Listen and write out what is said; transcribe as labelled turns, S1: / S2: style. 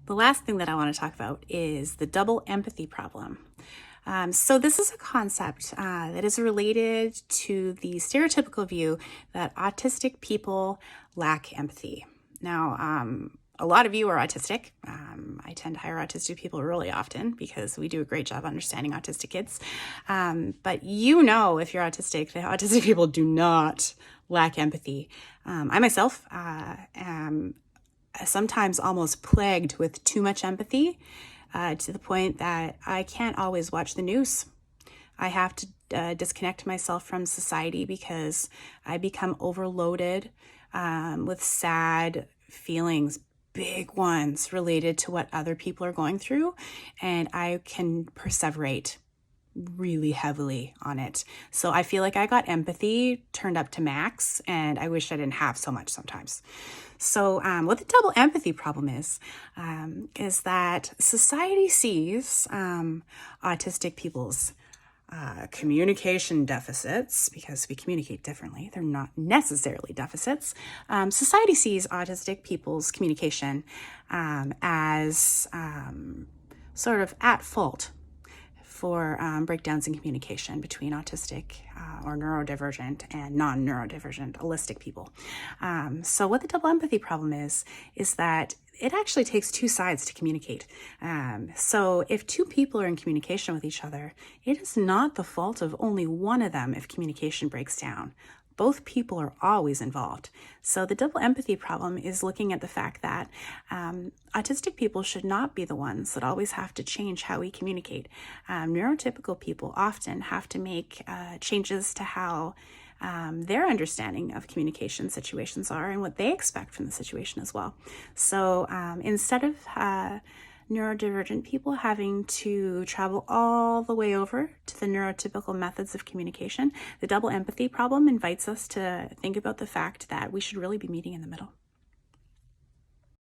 S1: The last thing that I want to talk about is the double empathy problem. So this is a concept that is related to the stereotypical view that autistic people lack empathy. Now, a lot of you are autistic. I tend to hire autistic people really often because we do a great job understanding autistic kids. But you know, if you're autistic, the autistic people do not lack empathy. I myself am sometimes almost plagued with too much empathy to the point that I can't always watch the news. I have to disconnect myself from society because I become overloaded with sad feelings, big ones related to what other people are going through, and I can perseverate really heavily on it. So I feel like I got empathy turned up to max, and I wish I didn't have so much sometimes. So what the double empathy problem is that society sees autistic people's communication deficits, because we communicate differently. They're not necessarily deficits. Society sees autistic people's communication as sort of at fault for breakdowns in communication between autistic or neurodivergent and non-neurodivergent allistic people. So what the double empathy problem is that it actually takes two sides to communicate. So if two people are in communication with each other, it is not the fault of only one of them if communication breaks down. Both people are always involved. So the double empathy problem is looking at the fact that autistic people should not be the ones that always have to change how we communicate. Neurotypical people often have to make changes to how their understanding of communication situations are and what they expect from the situation as well. So instead of neurodivergent people having to travel all the way over to the neurotypical methods of communication, the double empathy problem invites us to think about the fact that we should really be meeting in the middle.